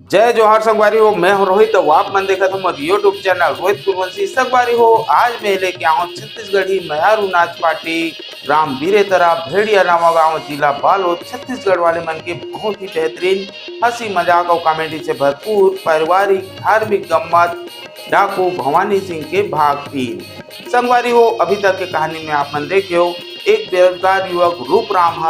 जय जोहार संगवारी हो। मैं हूं रोहित। तो आप मन देखा था यूट्यूब चैनल रोहित कुरवंशी संगवारी हो। आज मैं लेके आऊँ छत्तीसगढ़ी मैहरू नाच पार्टी ग्राम बीरेतरा भेड़िया नामा गाँव जिला बालोद छत्तीसगढ़ वाले मन के बहुत ही बेहतरीन हंसी मजाक और कॉमेडी से भरपूर पारिवारिक धार्मिक गम्मत डाकू भवानी सिंह के भाग 3 संगवारी हो। अभी तक के कहानी में आप मन देखे हो, एक बेरोजगार युवक रूपराम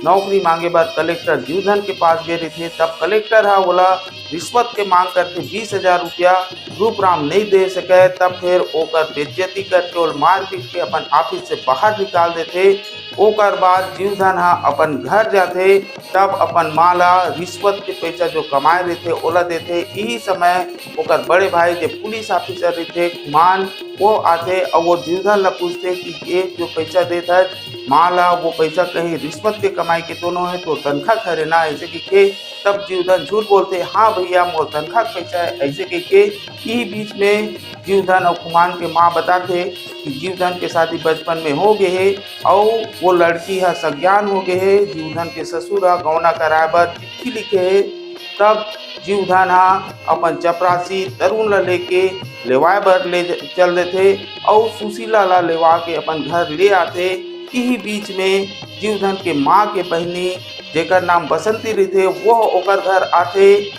नौकरी मांगे बर कलेक्टर जीवधन के पास गए थे। तब कलेक्टर बोला रिश्वत के मांग करके 20,000 रुपया रूपराम नहीं दे सके। तब फिर ओकर बेइज्जती करके और मार पीट के अपन ऑफिस से बाहर निकाल देते। ओकर बाद जीवधन अपन घर जाते। तब अपन माला रिश्वत के पैसा जो कमाए रहते ओला देते। यही समय ओकर बड़े भाई जो पुलिस ऑफिसर रहते कुमान वो आते और वो जीवधन ला पूछते कि ये जो पैसा देता है माला वो पैसा कहीं रिश्वत के कमाई के दोनों है तो तनख्वाह खरे ना ऐसे कि तब जीवधन झूठ बोलते, हाँ भैया मोर तनख्वाह पैसा है ऐसे के। यही बीच में जीवधन और कुमान के माँ बताते कि जीवधन के शादी बचपन में हो गए है और वो लड़की है सज्ञान हो गए है। जीवधन के ससुर गौना कराए बर चिट्ठी लिखे है। तब जीवधन अपन चपरासी तरुण ला लेके लेवाए बर ले चल देते और सुशीला ला लेवा के अपन घर ले आते। यही बीच में जीवधन के माँ के बहनी जेकर नाम बसंती रहते वो ओकर घर आते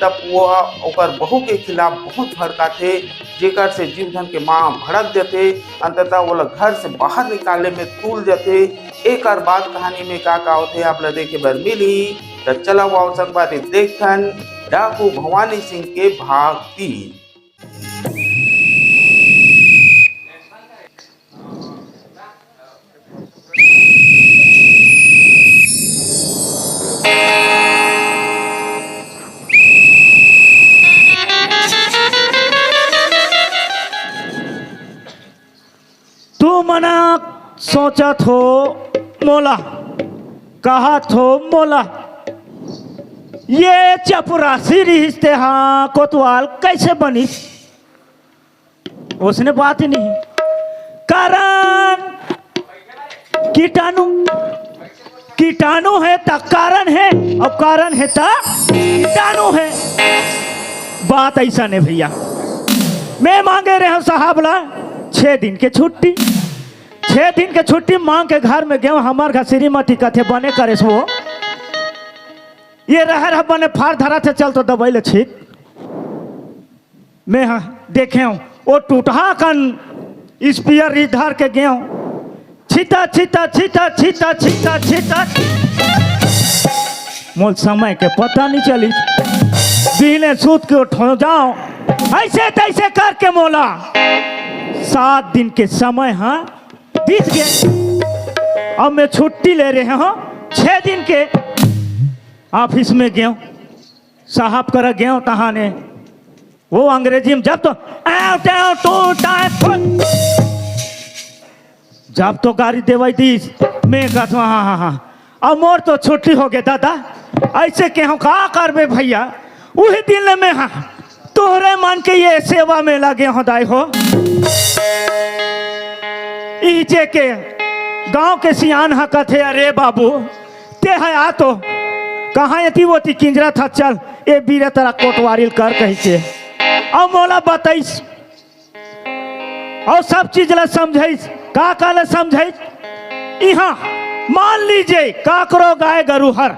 तब वो ओकर बहू के खिलाफ बहुत भड़काते जेकर से जीवधन के माँ भड़क देते। अंततः वो लोग घर से बाहर निकालने में तूल जाते। एक और बात कहानी में का होते आप लोग देखे बर मिली तो चला वो संगवारी देखन डाकू भवानी सिंह के भाग 3। तू मना सोचा थो मोला कहा थो मोला ये चपरासी रिश्ते हाँ कोतवाल कैसे बनी। उसने बात ही नहीं कारण कीटाणु है ता कारण है और कारण है ता कीटाणु है। बात ऐसा नहीं भैया। मैं मांगे रहे साहब ला 6 दिन के छुट्टी 6 दिन के छुट्टी मांग के घर में गए। हमार घर श्रीमती कथे बने करे सो ये रह बने फाड़ धरा थे चल तो दबाई ले छीत मैं देखे हूँ वो टूटा कन स्पीयर रिधार के गए छीता छीता छीता छीता छीता छीता मोल समय के पता नहीं चली। दीने सूत के उठो जाओ ऐसे तैसे करके मोला 7 दिन के समय बीत गए। अब मैं छुट्टी ले रहे हूँ 6 दिन के ऑफिस में गए साहब कर गए तहा ने वो अंग्रेजी में जब तो गाड़ी देवाई दी मैं कहता हाँ अब मोर तो छुट्टी हो गए दादा ऐसे के हम का करबे भैया। वही दिन में तोहरे मान के ये सेवा में लगे हो दाई हो। इजे के गांव के सियान कथे अरे बाबू ते है आ तो कहाँ यती वो किंजरा था चल ए बीरे तेरा कोटवारिल कर कही के और मोला बताइस और सब चीज ला समझाइस का ला समझाइस। यहाँ मान लीजिए काकरो गाय गरुहर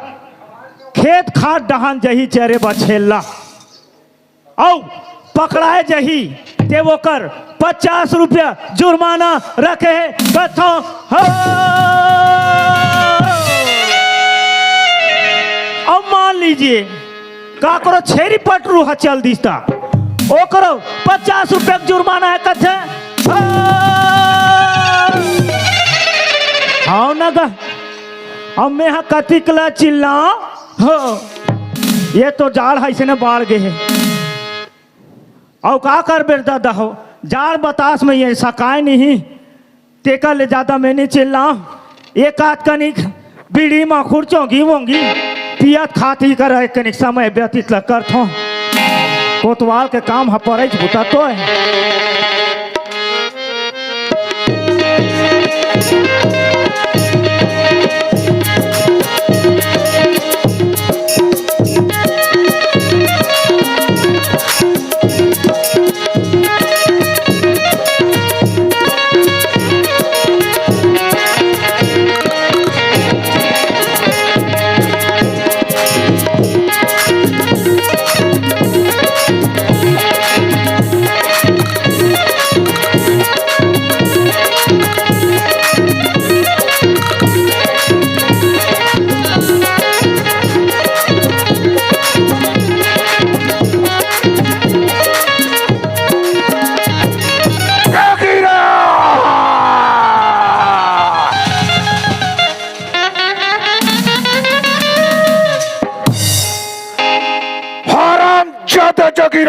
खेत खाद डहान जही चेरे बछेला और पकड़ाए जही ते वो कर 50 रुपया जुर्माना रखे कथो अब मान लीजिए काकरो छेरी पटरू चल दिस्ता ओकरो 50 रुपया जुर्माना है कथे हाँ ना गा अब मैं कतिकला चिल्ला हो ये तो जाड़ है इसे बाढ़ गए है और का कर बेर दादा हो जाड़ बतास में ये सकाए नहीं तेका ले ज्यादा मैं नहीं चिल्ला एक आध कनिक बीड़ी में खुर्चोंगी वोंगी पियत खाती कर कनिक समय व्यतीत कर थो कोतवाल के काम पर बुता तो है।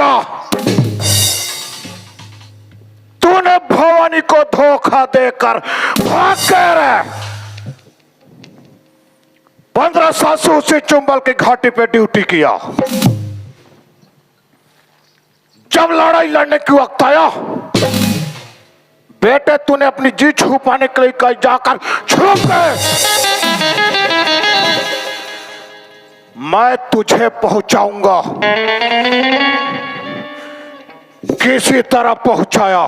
किया। तूने भवानी को धोखा देकर भाग गए रे। 15 साल से उसी चुंबल की घाटी पे ड्यूटी किया। जब लड़ाई लड़ने की वक्त आया, बेटे तूने अपनी जी छुपाने के लिए कहीं जाकर छुप गए। मैं तुझे पहुंचाऊंगा, किसी तरह पहुंचाया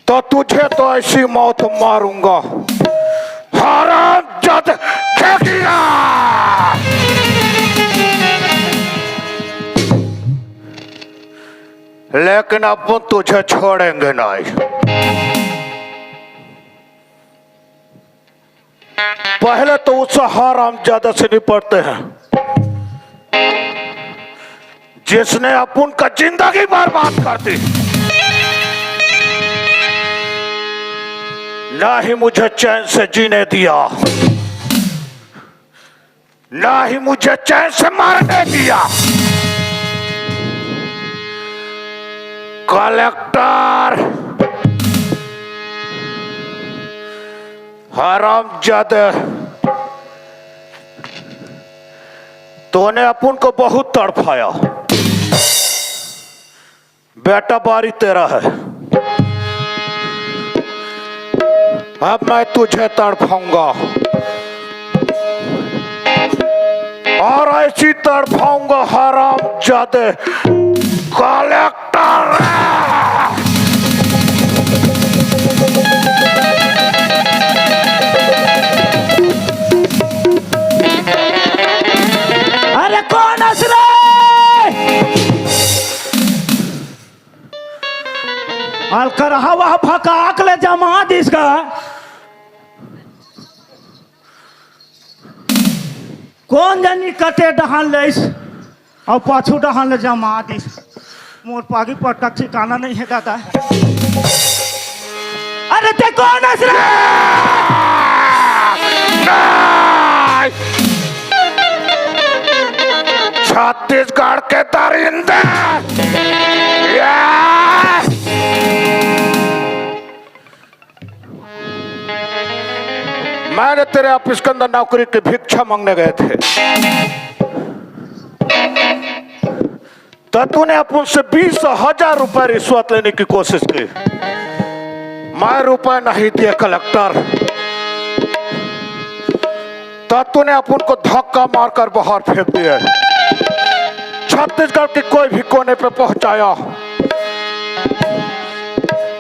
तो तुझे तो ऐसी मौत मारूंगा, हरामजादा खेकिया। लेकिन अब वो तुझे छोड़ेंगे नहीं। पहले तो उस हरामजादा से निपटते हैं जिसने अपन का जिंदगी बर्बाद कर दी। ना ही मुझे चैन से जीने दिया, ना ही मुझे चैन से मारने दिया। कलेक्टर, हरामजादे, तूने अपन को बहुत तड़पाया। बेटा बारी तेरा है, अब मैं तुझे तड़पाऊंगा और ऐसी तड़पाऊंगा हरामजादे। कलेक्टर, अरे कौन असरा अलकर हवा भकाक ले जमा दिसगा। कौन जानी कटे डहान ले और पाछू डहान ले जमा दिस। मोर पागी पटका ठिकाना नहीं है दादा। अरे ते कौन असरा? छत्तीसगढ़ के दरिंदे, मैंने तेरे ऑफिस के अंदर नौकरी की भिक्षा मांगने गए थे, तो तूने अपन से 20,000 रुपए रिश्वत लेने की कोशिश की। मैं रुपए नहीं दिए कलेक्टर, तो तूने अपन को धक्का मारकर बाहर फेंक दिया। छत्तीसगढ़ के कोई भी कोने पे पहुंचाया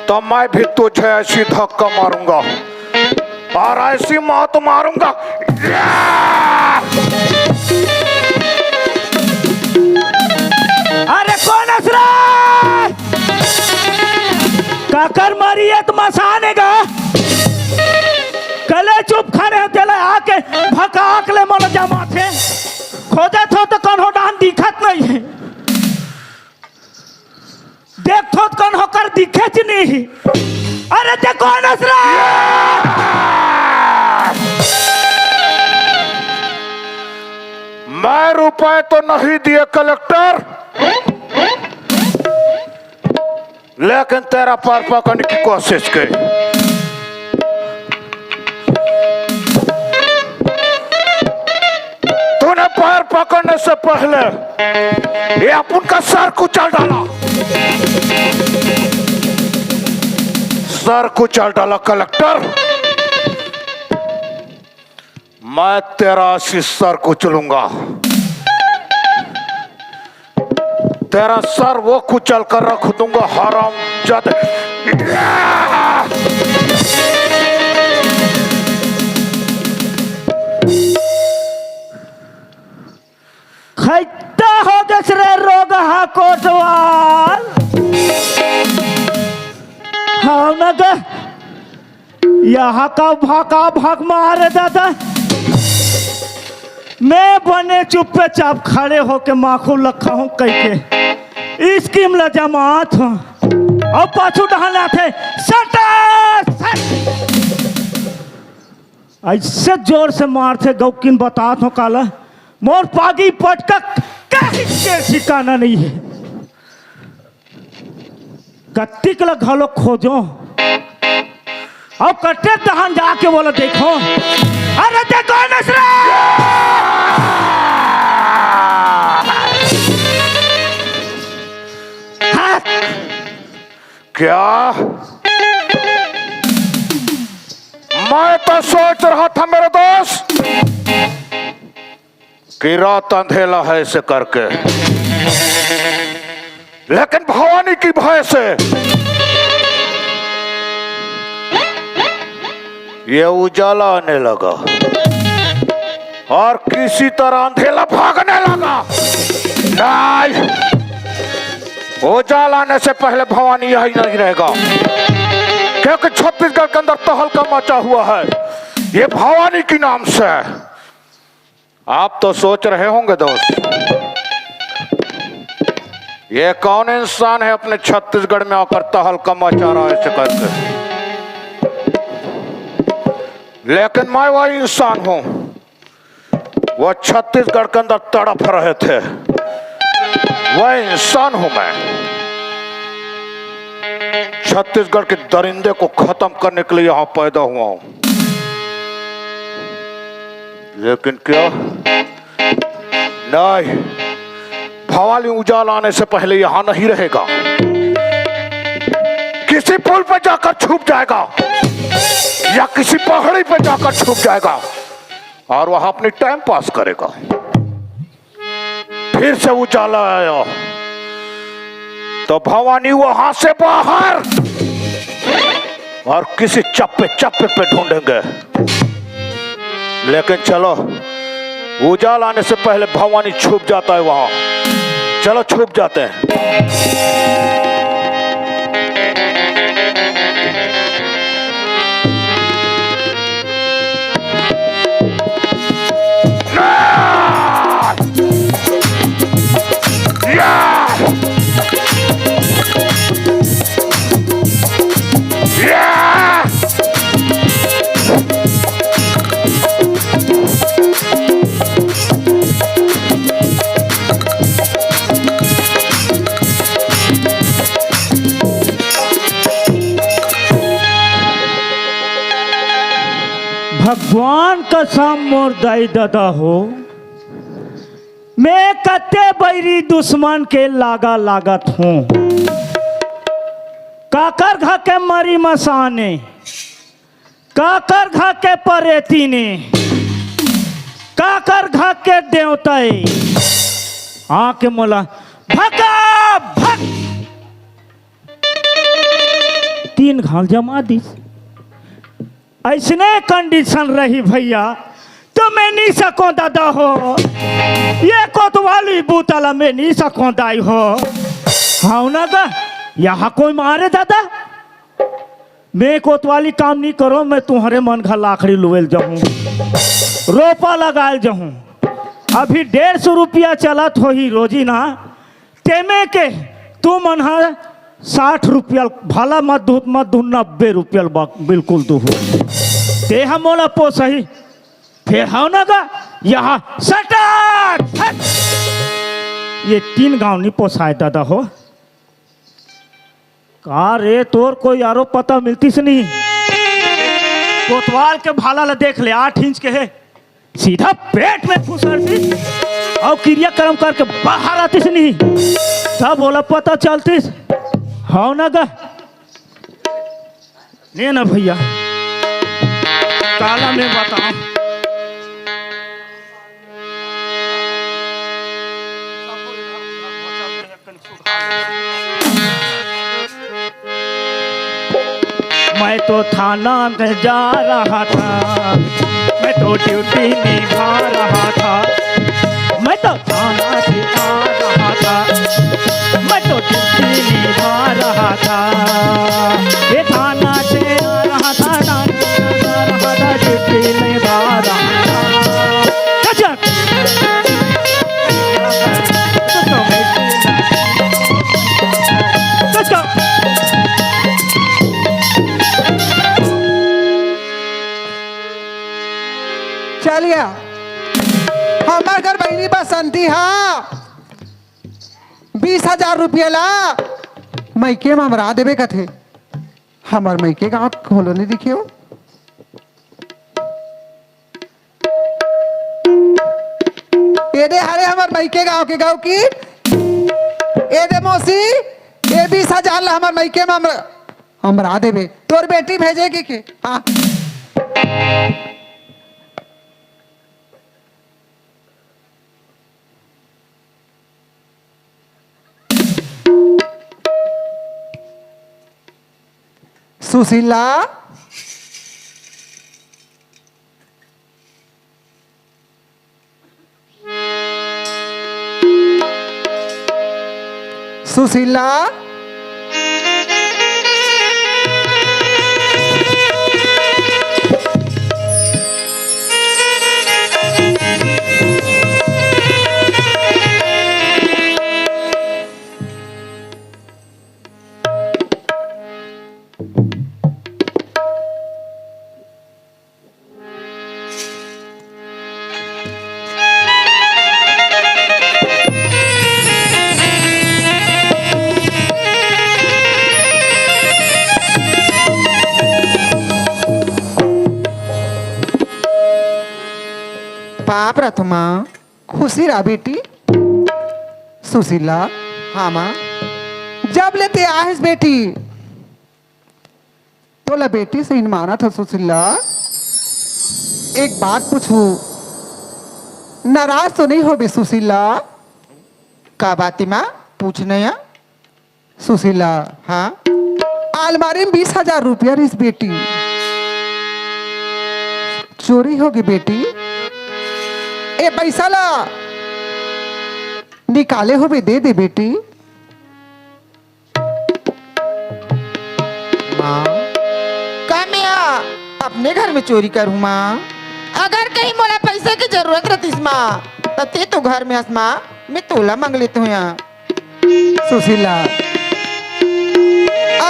तो मैं भी तुझे ऐसी धक्का मारूंगा और ऐसी मौत मारूंगा। अरे कौन असरा? काकर मारी है तो मसानेगा। कले चुप खड़े चले आके भकाक ले मन जमा थे। खोजे थो तो कौन हो डान दिखत नहीं है। देख थो तो कौन होकर दिखे च नहीं। अरे ते कौन असरा? मैं रुपए तो नहीं दिए कलेक्टर, लेकिन तेरा पैर पकड़ने की कोशिश की। तूने पैर पकड़ने से पहले ये अपन का सर कुचल डाला, सर कुचल डाला कलेक्टर। मैं तेरा सर कुचलूंगा, तेरा सर वो कुचल कर रख दूंगा हरामजादे। खैता हो गए रोग हा कोटवाल। हाँ न ग यहाँ का भाका भाग मारे दादा। मैं बने चुप्पे चाप खड़े होके माखू लखा हूँ कह के स्कीम ला जमात हूँ और पाछू डहाना थे सटा ऐसे जोर से मारते गौकिन बतात हो काला मोर पागी पटका के ठिकाना नहीं है। कत्ती के घलो खोजो अब कट्टे दहन जाके बोला देखो, अरे देखो नसरा क्या? मैं तो सोच रहा था मेरे दोस्त कि रात अंधेला है ऐसे करके, लेकिन भवानी की भय से ये उजाला आने लगा और किसी तरह अंधेला भागने लगा। नहीं, उजाला आने से पहले भवानी यही नहीं रहेगा, क्योंकि छत्तीसगढ़ के अंदर तहलका मचा हुआ है ये भवानी के नाम से। आप तो सोच रहे होंगे दोस्त, ये कौन इंसान है अपने छत्तीसगढ़ में आकर तहलका मचा रहा है ऐसे करके। लेकिन मैं वही इंसान हूं, वो छत्तीसगढ़ के अंदर तड़प रहे थे, वह इंसान हूं मैं। छत्तीसगढ़ के दरिंदे को खत्म करने के लिए यहां पैदा हुआ हूं। लेकिन क्या नहीं, भवानी उजाला आने से पहले यहां नहीं रहेगा, किसी पुल पर जाकर छुप जाएगा या किसी पहाड़ी पर जाकर छुप जाएगा और वहां अपनी टाइम पास करेगा। फिर से उजाला आया तो भवानी वहां से बाहर और किसी चप्पे चप्पे पे ढूंढेंगे। लेकिन चलो, उजाला आने से पहले भवानी छुप जाता है वहां, चलो छुप जाते हैं। भगवान का साम मोर दाई दादा हो, मैं कत्ते बैरी दुश्मन के लागा लागत हूँ। काकर घा के मरी मसाने, काकर घा के परेती ने, काकर घा के देवताए आके मोला भगा भग 3 घाल जमा दी। ऐसने कंडीशन रही भैया तो मैं नहीं सको दादा हो, ये कोतवाली बूतला में नहीं सको दाई हो। हाँ ना दा, यहाँ कोई मारे दादा, मैं कोतवाली काम नहीं करो, मैं तुम्हारे मन का लाखड़ी लुएल जाऊँ, रोपा लगाए जाऊँ। अभी 150 रुपया चलत हो ही रोजी ना, तेमे के तू मन 60 रुपया भला मत दू 90 रुपया बिल्कुल दू ते हम मोला पोसही। फिर हाँ ना गा यहाँ सटाट ये 3 गांव नहीं पोसाए दादा हो। का रे तोर कोई यारो पता मिलती से नहीं, कोतवाल के भाला ला देख ले 8 इंच के है, सीधा पेट में फुसरती और क्रियाक्रम करके बाहर आती से नहीं, तब बोला पता चलती। हाँ ना गा ले ना भैया, काला में बताऊं मैं तो थाना में जा रहा था, मैं तो ड्यूटी निभा रहा था, मैं तो थाना से आ रहा था, मैं तो ड्यूटी निभा रहा था, ये थाना से आ रहा था, ड्यूटी निभा रहा था। चल गया हमार घर बहनी बसंती हाँ 20,000 रुपया ला मैके में हमरा देवे कथे हमार मैके गाँव खोलो नहीं दिखियो ये दे हरे हमार मैके गाँव की ये दे मौसी ये 20,000 ला हमार मैके में हमरा देवे तोर बेटी भेजेगी के हाँ सुशीला सुशीला बाप रथमा खुशी रहा बेटी सुशीला हाँ माँ जब लेते आहिस बेटी तोला बेटी से माना था सुशीला एक बात पूछू नाराज तो नहीं हो बे सुशीला का बात माँ पूछने या सुशीला हाँ अलमारी में 20,000 रुपया रिस बेटी चोरी होगी बेटी ए पैसा ला निकाले हो बे दे दे बेटी माँ का मैं अपने घर में चोरी करूँ माँ अगर कहीं मोला पैसे की जरूरत रहती माँ तो ते तो घर में हस माँ मैं तोला मांग लेती हूँ यहाँ सुशीला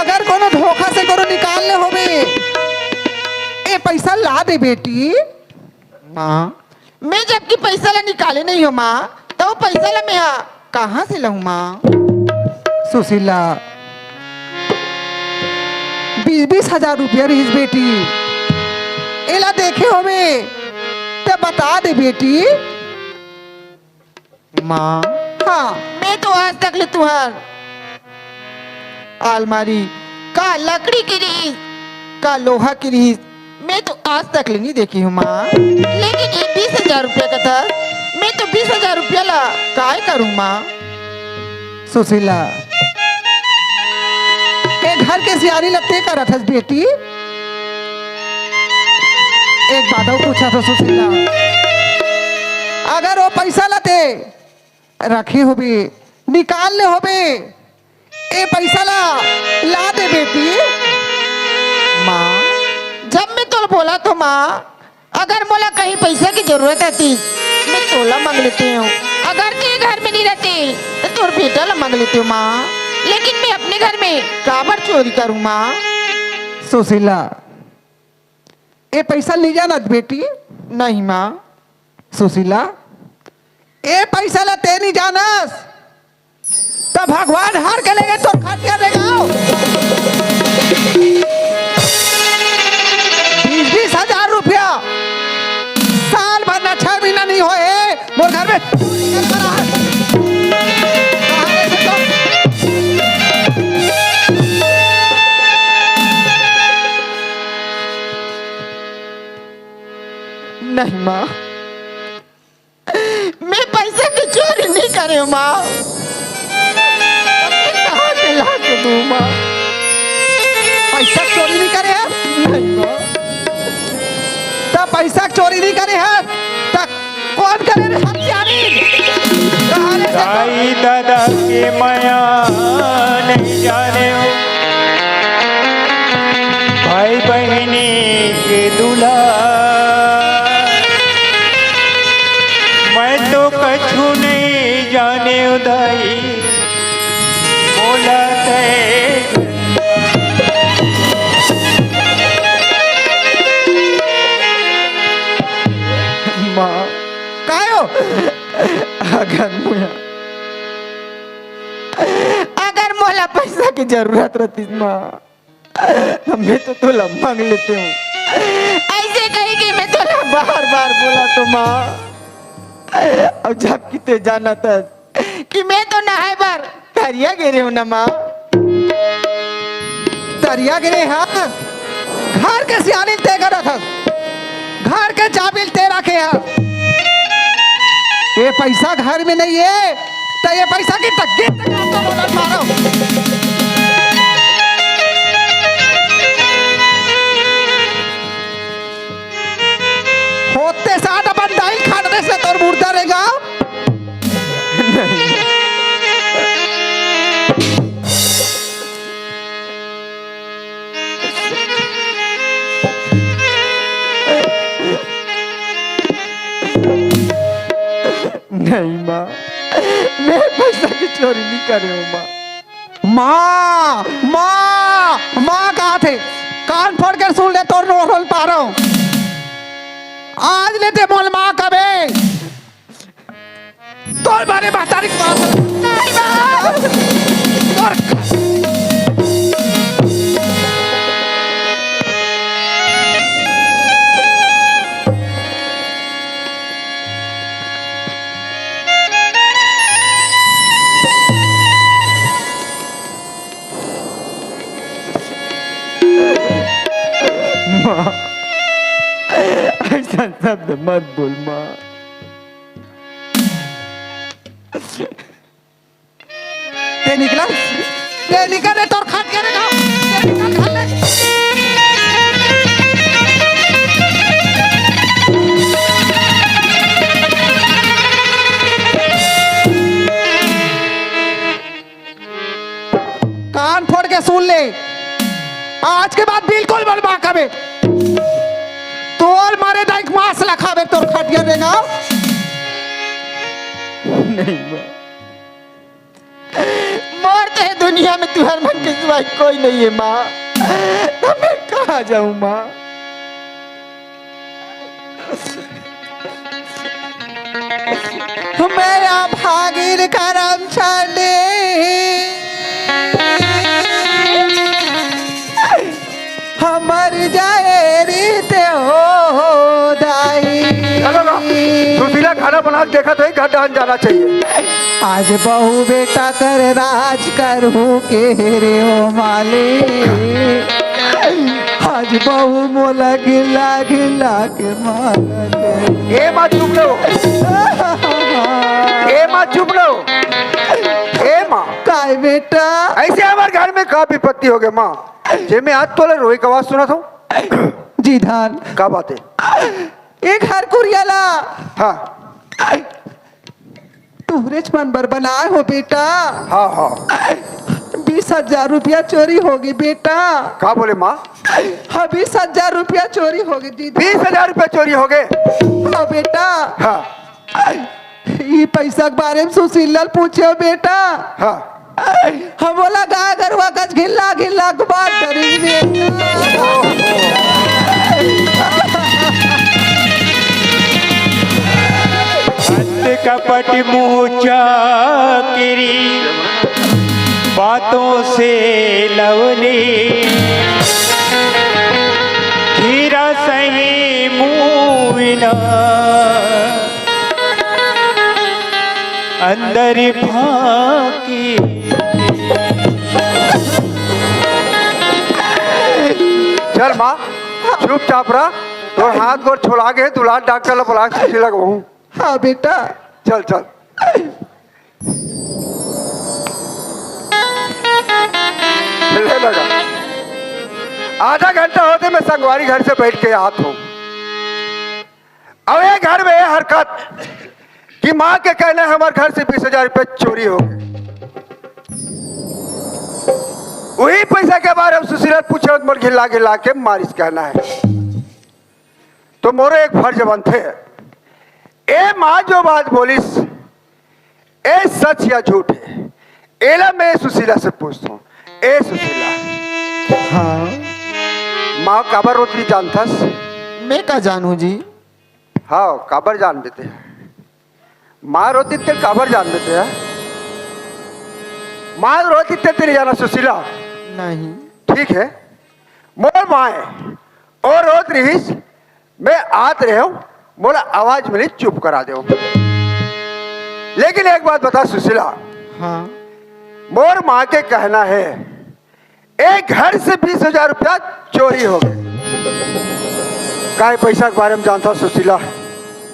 अगर कोनो धोखा से कोनो निकाल ले हो बे ए पैसा ला दे बेटी माँ मैं जबकि पैसा ला निकाले नहीं हो माँ तो वो पैसा ला मैं कहाँ से लाऊं माँ सुशीला 20,000 रुपया रहीस बेटी एला देखे हो बे ते बता दे बेटी माँ हाँ मैं तो आज तक ले तुहार अलमारी का लकड़ी की रीस का लोहा की रीस मैं तो आज तक ले नहीं देखी हूँ माँ लेकिन ये 20,000 रुपया का था मैं तो 20,000 रुपया ला काय करूँ माँ सुशीला ए घर के सियारी लगते कर रहा बेटी एक बात और पूछा था सुशीला अगर वो पैसा लाते रखे हो बे निकाल ले हो बे ए पैसा ला दे बेटी माँ जब मैं तो बोला तो माँ अगर मोला कहीं पैसा की जरूरत आती मैं तोला मांग लेती हूँ अगर ते घर में नहीं रहती तो तोर बेटा ला मांग लेती हूँ माँ लेकिन मैं अपने घर में काबर चोरी करूँ माँ सुशीला ए पैसा ले जाना बेटी नहीं माँ सुशीला ए पैसा ला ते नहीं जानस तो भगवान हार के लेगे तो खटिया देगा 20,000 रुपया साल भर ना 6 महीना नहीं होए मोर घर में नहीं माँ मैं पैसे की चोरी नहीं करे हूँ माँ कहाँ से ला के दूँ माँ पैसा चोरी नहीं करे है नहीं माँ तब पैसा चोरी नहीं करे है तब कौन करे रे हत्यारी कहाँ ले से दाई दादा के माया नहीं जाने हो भाई बहनी के दूल्हा मैं तो कछु नहीं जाने उदाई बोला माँ कायो अगर मुया की जरूरत रहती माँ, मैं तो तोला मांग लेती हूँ। ऐसे कहेगी मैं तोला बार बार बोला तो माँ, अब जब किते जाना था कि मैं तो नहाए बार दरिया गिरे हूँ ना माँ। दरिया गिरे हाँ, घर के सियानी ते कर रखा, घर के चाबिल ते रखे हैं। ये पैसा घर में नहीं है, तो ये पैसा की तग्गी तो बोलत मारो। होते साथ अपन दाइल खाने से तोर मुर्दा रहेगा। नहीं माँ, मैं पैसा की चोरी नहीं कर रही हूँ माँ। माँ माँ माँ कहाँ थे? कान फोड़ कर सुन ले, तोर नो रोल पा रहा हूँ। आज लेते मोल माँ कबे तोर बारे महतारी की बात नहीं माँ। ऐसा शब्द मत बोल माँ। ते निकला, ते निकल रे, तोर खाट के रे गाँव, ते निकल खा ले। कान फोड़ के सुन ले, आज के बाद बिल्कुल बलबा कबे तोर मारे दाइक मांस लखावे तोर खटिया देगा। नहीं माँ, मरते हैं दुनिया में तुम्हारे मन के सिवाय कोई नहीं है माँ। तो मैं कहाँ जाऊँ माँ? मेरा भागीर करम छाले हमर जाए रीते हो दाई। सुशीला खाना बना के देखा तो घर डाल जाना चाहिए। आज बहू बेटा कर राज करूँ के रे ओ माले। आज बहू मोला गिला गिला के माले। ए माँ चुप लो, ए माँ चुप लो, ए माँ। काय बेटा ऐसे हमारे घर में का विपत्ति हो गए माँ? जे मैं आज तोले रोई का आवाज सुना था। जी धान का बात है? एक घर कुरियाला हाँ तुहरे नंबर बनाए हो बेटा। हाँ हाँ 20,000 रुपया चोरी होगी बेटा। का बोले माँ? हाँ 20,000 रुपया चोरी होगी जी। 20,000 रुपए चोरी हो गए? हाँ बेटा। हाँ ये पैसा के बारे में सुशील पूछो बेटा। हाँ हम बोला गाय गरुआ कच घिल्ला घिल्ला के बात करी अंत कपट मुँह चाकिरी बातों से लवली खीरा सही मुँह बिना अंदर फाकी। चल माँ चुपचाप रहा, तो हाथ गोर छोड़ा के दुलार डॉक्टर ला बुला के लगवाऊं। हाँ बेटा चल चल ले लगा। आधा घंटा होते मैं संगवारी घर से बैठ के आत हूँ। अब ये घर में हरकत कि माँ के कहने हमारे घर से 20,000 रुपए चोरी हो गए। वही पैसा के बारे में सुशीला पूछे मोर घिला घिला के मारिस कहना है। तो मोरे एक फर्ज बनते है, ए माँ जो बात बोलिस ए सच या झूठ है, एला मैं सुशीला से पूछता हूँ। ए सुशीला, हाँ माँ काबर रोतरी जानथस? मैं का जानू जी? हाँ काबर जान देते हैं माँ रोती तेल काबर जान देते हैं? माँ रोती तेरे जाना सुशीला। नहीं ठीक है, मोर माए और रोत रहीस, मैं आत रहे हूँ, मोला आवाज मिली चुप करा दो। लेकिन एक बात बता सुशीला, हाँ मोर माँ के कहना है एक घर से 20,000 रुपया चोरी हो गए। काय पैसा के बारे में जानता सुशीला?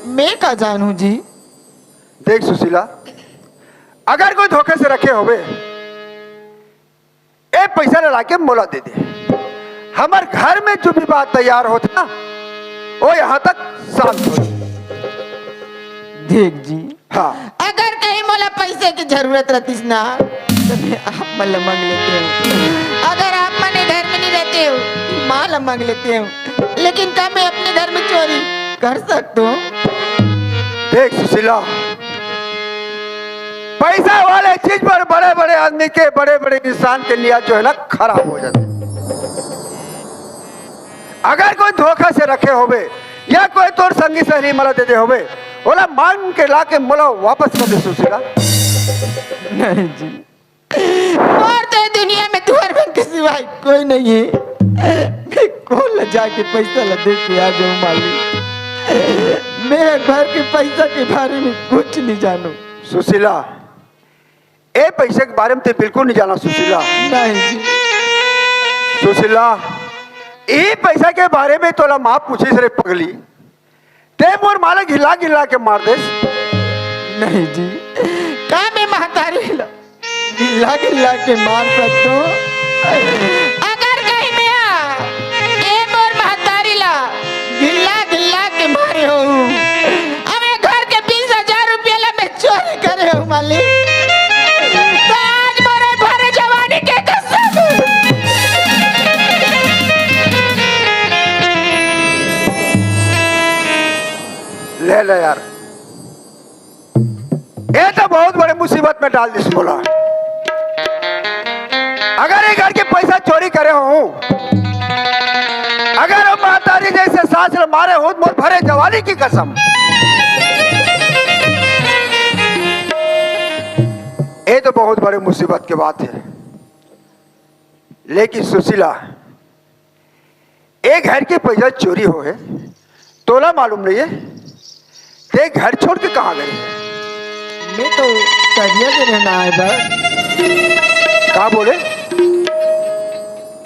मैं का जानू जी। देख सुशीला, अगर कोई धोखे से रखे होवे, एक पैसा ला के मोला दे दे। हमार घर में जो भी बात तैयार होता वो यहाँ तक शांत हो। देख जी, हाँ अगर कहीं मोला पैसे की जरूरत रहती ना तो मैं आप मला मांग लेते हूँ। अगर आप मने घर में नहीं रहते हो माल मांग लेते हूँ, लेकिन क्या मैं अपने घर में चोरी कर सकता हूँ? देख सुशीला, पैसा वाले चीज पर बड़े बड़े आदमी के, बड़े बड़े इंसान के लिए जो है ना खराब हो जाते। अगर कोई धोखा से रखे होवे या कोई तोर संगी सहेली मला दे दे होवे, बोला मांग के ला के मोला वापस कर दे सुशीला। नहीं जी, और तो दुनिया में तुम्हारे बहन के सिवाय कोई नहीं है। मैं कौन ला जाके पैसा ला दे के आ जाऊँ मालिक? मैं घर के पैसा के बारे में कुछ नहीं जानू। सुशीला, ए पैसे के बारे में तो बिल्कुल नहीं जाना सुशीला। नहीं जी, सुशीला, ए पैसा के बारे में तोला माँ पूछी रे पगली, ते मोर माला घिला घिला के मार दे। नहीं जी, का मैं महतारी गिल्ला गिल्ला के मार सकता हूँ? अगर कहीं मैं एक और महतारी ला गिल्ला गिल्ला के मारे हो, हमें घर के 20,000 रुपया ला मैं चोरी करे हूँ मालिक, तो आज मोरे भरे जवानी के कसम ले ले यार, ये तो बहुत बड़े मुसीबत में डाल दिस बोला। अगर ये घर के पैसा चोरी करे हो, अगर वो महतारी जैसे सास मारे हो, मोर भरे जवानी की कसम। ये तो बहुत बड़े मुसीबत की बात है। लेकिन सुशीला, एक घर के पैसा चोरी हो है, तोला मालूम नहीं है ते घर छोड़ के कहाँ गए? मैं तो तरिया के रहना है बस। कहाँ बोले?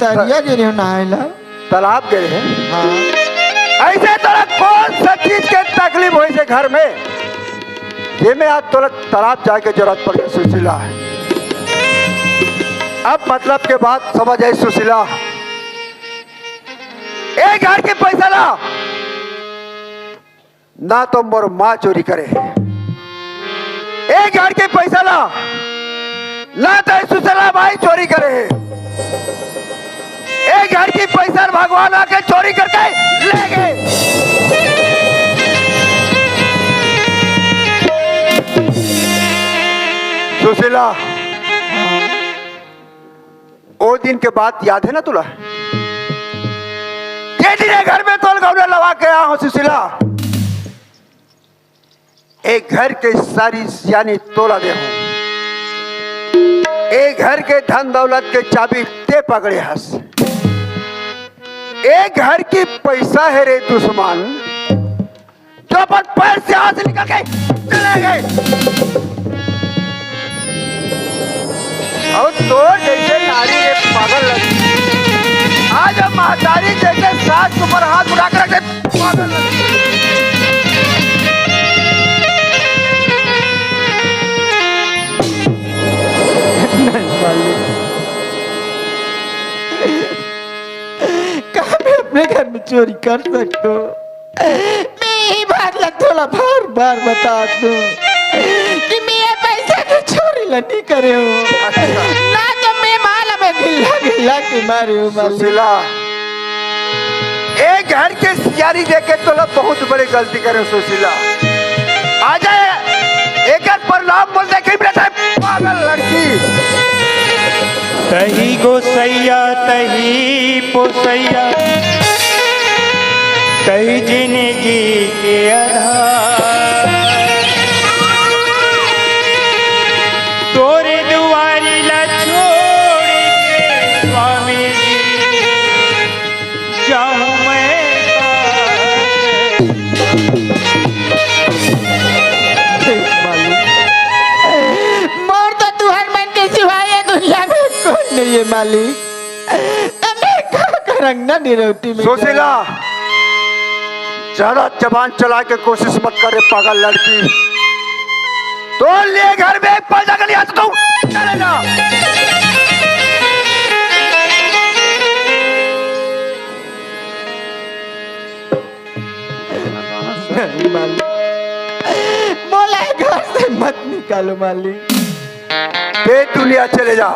तरिया के रहना है ला। तालाब गए हैं? हाँ ऐसे तोरा कौन सा चीज के तकलीफ हुई से घर में, ये में आज तोरा तालाब जाके जरूरत पड़ गई सुशीला। अब मतलब के बात समझ आई सुशीला। एक घर के पैसा ला, ना तो मोर माँ चोरी करे। एक घर के पैसा ला, ना तो सुशीला भाई चोरी करे। एक घर की पैसा भगवान आके चोरी करके ले गए। सुशीला, वो दिन के बात याद है ना तुला? ये दिन घर में तोल गौना लगा के आया हूं सुशीला। एक घर के सारी यानी तोला दे हूं, एक घर के धन दौलत के चाबी ते पकड़े हंस। एक घर की पैसा है रे दुश्मन, जो अपन पैर से हाथ से निकल के चले गए। और तो जैसे नारी ये पागल लगी, आज हम महतारी जैसे सास के ऊपर हाथ उठा कर रखे पागल लगी। कहाँ मैं अपने घर में चोरी कर सकता हूँ? मैं यही बात ला थोड़ा बार बार बता दूं कि मैं ये पैसा की चोरी नहीं करे हूँ, ना तो मैं माला में गिल्ला गिल्ला के मारे हूँ। सुशीला, एक घर के सियारी देके तो लोग बहुत बड़ी गलती करे सुशीला। आ जाए एक पर नाम बोल दे कि बेटा पागल लड़की। तही गोसैया तही पोसैया, तही जिंदगी के आधार, तोरे दुआरी ला करिए मालिक, मैं क्या करंगा निरोटी में। सुशीला, ज्यादा जबान चला के कोशिश मत करे पागल लड़की। तो ले घर में एक पैसा के लिए तो चले जा। नहीं मालिक, बोला है घर से मत निकालो मालिक। दे दुनिया चले जा,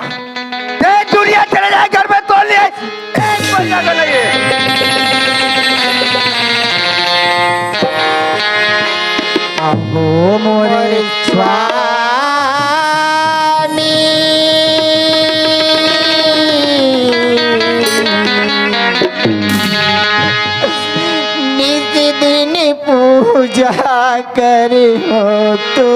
दे दुनिया चले जाए घर में तो ले एक पैसा का नहीं है। अहो मोरे स्वामी, नित दिन पूजा करे हो तो,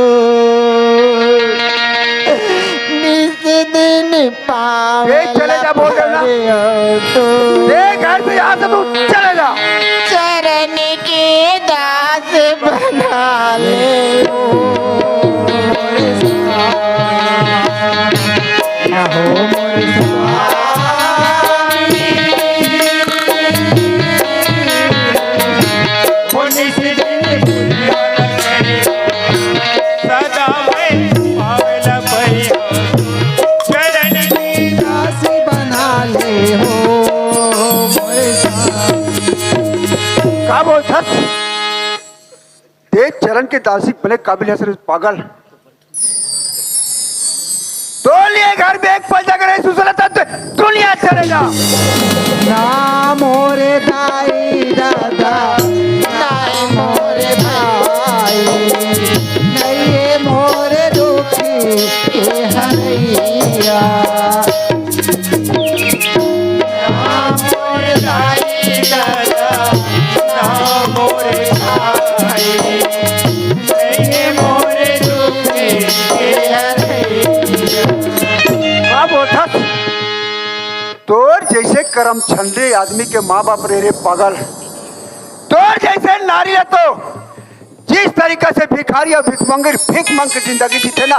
नित दिन ए, चले जा, बोल देना। तो दे घर से यहाँ से तू चले जा। चरण के दास बना ले हो मोरे सदा मैं पावला परियो चरण की दासी बना ले हो मोरे का बोलता? दे चरण के दासी बने काबिल है सर पागल। तो लिए घर में एक पैसा करे सुसला तक दुनिया चले जा। ना मोरे दाई दादा, ना मोरे भाई, नहीं मोरे दुखी के हरैया। मोरे दाई दादा ना मोरे भाई नहीं मोरे दुखे का बोलता? तोर जैसे करम छंदे आदमी के माँ बाप रहे रे पागल। तोर जैसे नारी है तो जिस तरीके से भिखारी और भिखमंगे भीख मांग के जिंदगी जीते ना,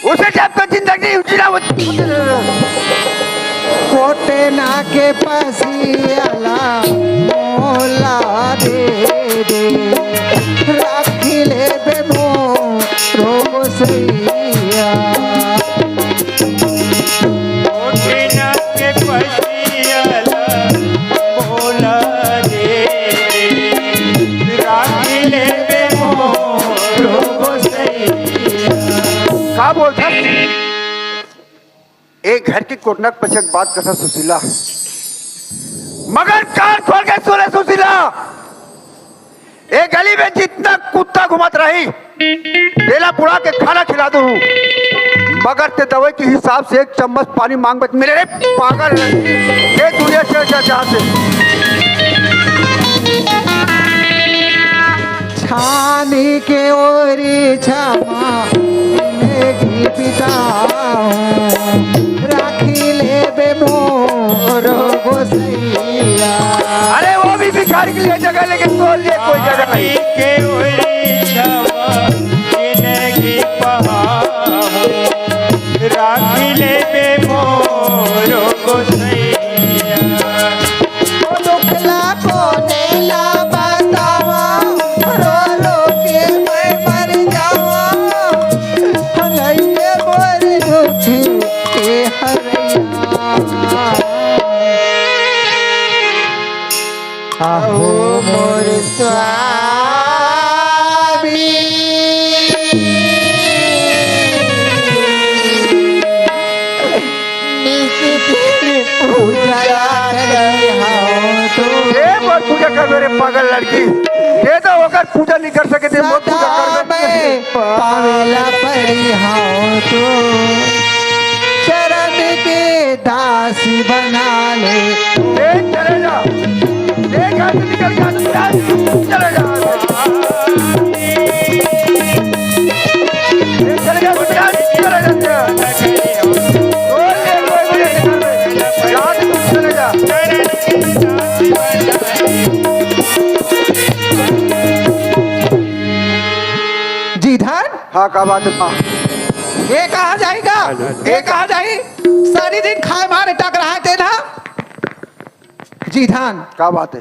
उसे टाइप का जिंदगी जीना कोटे ना के पसियाला मोला दे दे, राखी ले बे मोरो सैया। ओठिना के पसियाला बोला दे राखी ले बे मोरो गोसैया। का बोलता? एक घर की कोटनक पछक बात कर सुशीला, मगर कान खोल के सुने सुशीला। एक गली में जितना कुत्ता घुमत रही तेला बुढ़ा के खाना खिला दू, मगर ते दवाई के हिसाब से एक चम्मच पानी मांग बच मेरे रे पागल। ये दुनिया से जहाँ से छानी के ओरी क्षमा घी पिता राखी ले बे मोरो गोसैया। अरे वो भी भिखारी के लिए जगह लेकिन तो लिए कोई जगह नहीं। के ओरी क्षमा जिंदगी पहाड़ राखी ले बे मोरो गोसैया। दुखला को नेला बतावा, रो रो के मैं मर जावा। हलैये मोरे दुखी के हरैया। अहो मोरे स्वामी, नित दिन पूजा करे हो तो, ये बहुत पूजा कर मेरे पागल लड़की। ये तो होकर पूजा नहीं कर सके थे, बहुत पूजा सदा कर मैं पावेला परी हाओ तो, चरण के दासी बना ले। चले जा, घर से निकल जा, चले जा, चले जा, चले जा। चले जा। जी धन, हाँ का बात है? ये कहा जाएगा, ये कहा जाए सारी दिन खाए मारे टक रहा थे ना। जी धान, क्या बात है?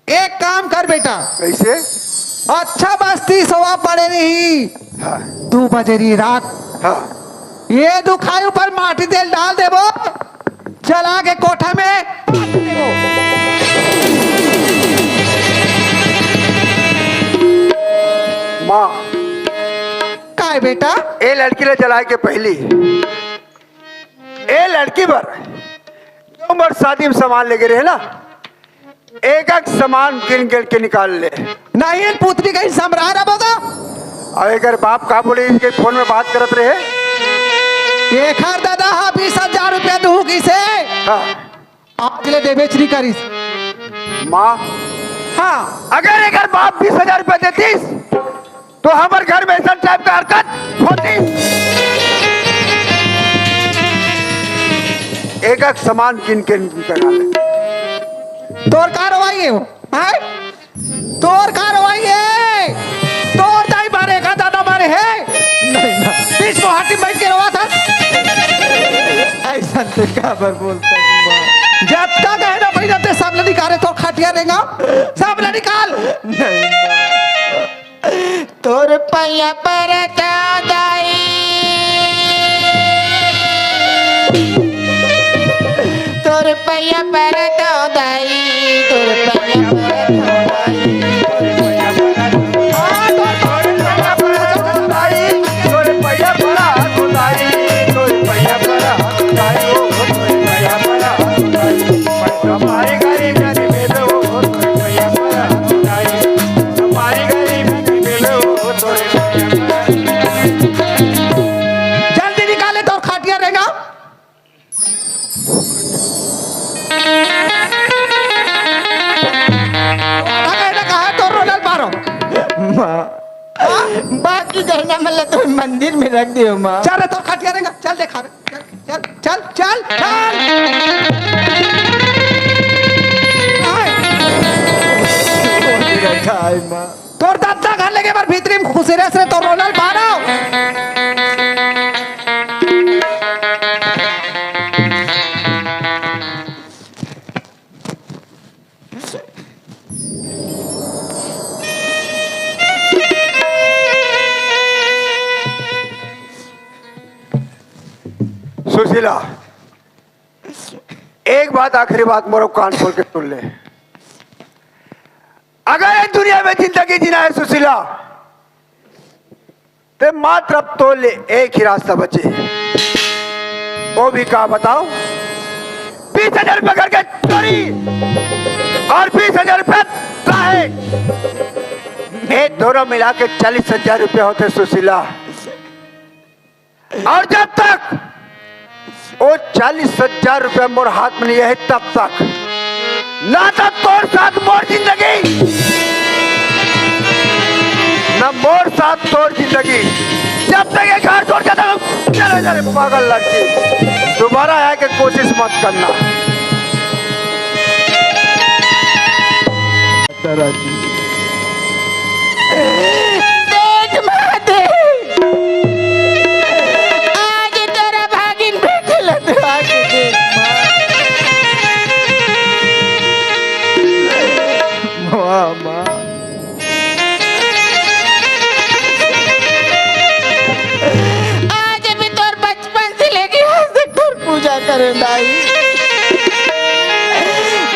एक काम कर बेटा, कैसे? अच्छा बस्ती सोवा पड़े रही हाँ 2 बजे रही रात, हाँ ये दुखाई ऊपर माटी तेल डाल देबो, चला के कोठा में देबो। माँ, का है बेटा? ए लड़की ले जलाए के पहली ए लड़की पर जो मर शादी में सामान लेके रहे ना, एक एक सामान गिन गिन के निकाल ले। नहीं पुत्री कहीं समरा रहा बोगा। और अगर बाप का बोले इनके फोन में बात करत रहे। ये खर दादा हाँ 20,000 रुपया दू किसे हाँ आज ले दे बेचनी करीस। माँ, हाँ अगर एक बाप 20,000 रुपया देतीस तो हमारे घर में ऐसा टाइप का हरकत होती। एक एक सामान गिन के निकाल। तोर कार्रवाई है वो, हैं? तोर कार्रवाई है, तोर दाई मारे का दादा मारे है नहीं ना, बीच में हाथी बैठ के रोवा था। ऐसा तो खबर बोलता हूँ। जब तक है ना भाई जब सब लड़ी कारे तो खटिया देगा, सब लड़ी काल नहीं तोर पैया पर दाई तोर पैया पर दाई तोर पैया पर जल्दी निकाले तो खटिया देगा। कहा तो रोलल मारो। बाकी गहना मतलब तो मंदिर में रख दियो माँ। चल तो खटिया देगा, चल देखा चल चल चल चल तोर दादा घर लेके बार भीतरी में खुशी रह से तो रोलल मारो। सुशीला, एक बात आखिरी बात मोरो कान खोल के सुन ले। अगर इस दुनिया में जिंदगी जीना है सुशीला, तो मात्र अब तो ले एक ही रास्ता बचे, वो भी कहा बताओ? 20,000 रुपये करके चोरी और 20,000 रुपये लाए, ये दोनों मिला के 40,000 रुपये होते सुशीला। और जब तक वो 40,000 रुपये मोर हाथ में नहीं है तब तक ना तक तोर साथ मोर जिंदगी न मोर साथ तोर जिंदगी। जब तक ये घर छोड़ के चले जा रे पागल लड़की, दोबारा आए के कोशिश मत करना। देख माँ देख, आज तेरा भागिन बैठल तो आके देख माँ। माँ आज भी तोर बचपन से लेके आज तक तोर पूजा करे दाई।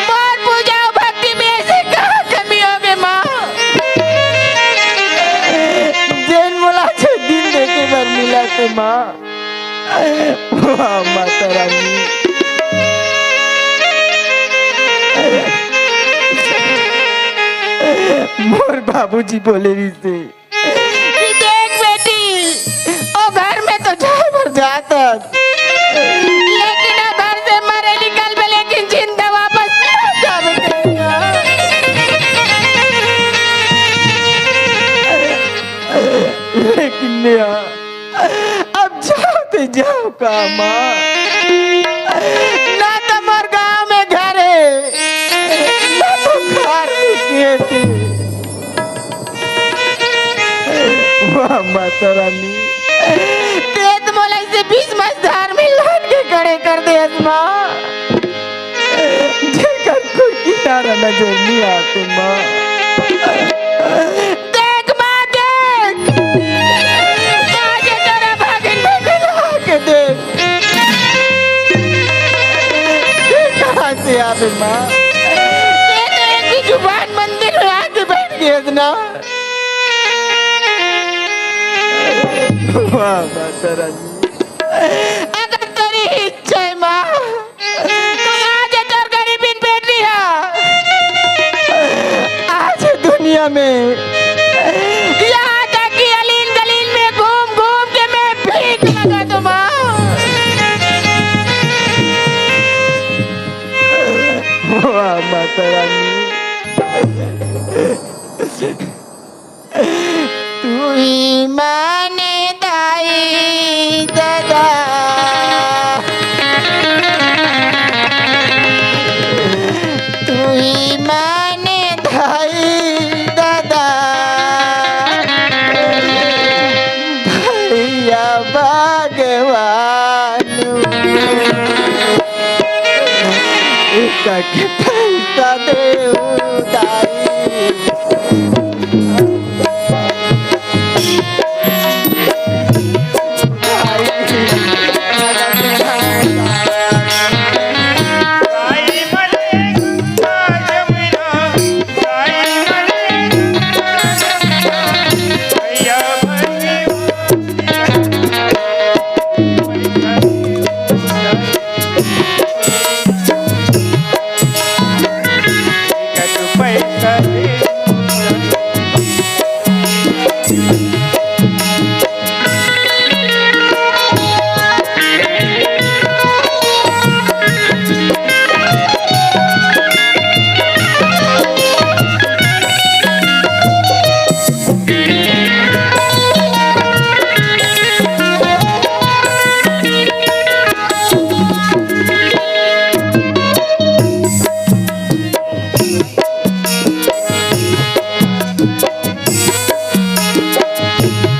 मोर पूजा और भक्ति में ऐसे कहाँ कमी हो गई माँ? जैन बोला छे दिन देखे बार मिला थे माँ। वाह माता रानी, मोर बाबूजी बोले भी थे कि देख बेटी, ओ घर में तो जाए भर जाता, लेकिन ओ घर से मरे निकल में लेकिन जिंदा वापस नहीं आ बेटा। लेकिन नेहा, अब जाओ तो जाओ का माँ, ना तो मोर गाँव में घर है ना तो घर में खेत है। वाह माता रानी, तेत मोलाई से 20 मजदार में लौट के खड़े कर दे माँ। जेकर कोई किनारा नजर नहीं आते माँ। देख माँ देख, आगे तेरा भागिन में के देख कहाँ से आवे माँ। ये तो एक ही जुबान मंदिर में आके बैठ गए ना। वाह माता रानी, अगर तेरी इच्छा है माँ तो आज तेरी गरीबी बेटी है। आज दुनिया में यहाँ तक कि अलीन गलीन में घूम घूम के मैं भीख लगा दूँ माँ। वाह माता रानी, तू ही माने दाई दादा, तू ही माने दाई दादा, भैया भगवान के पैसा दे दाई।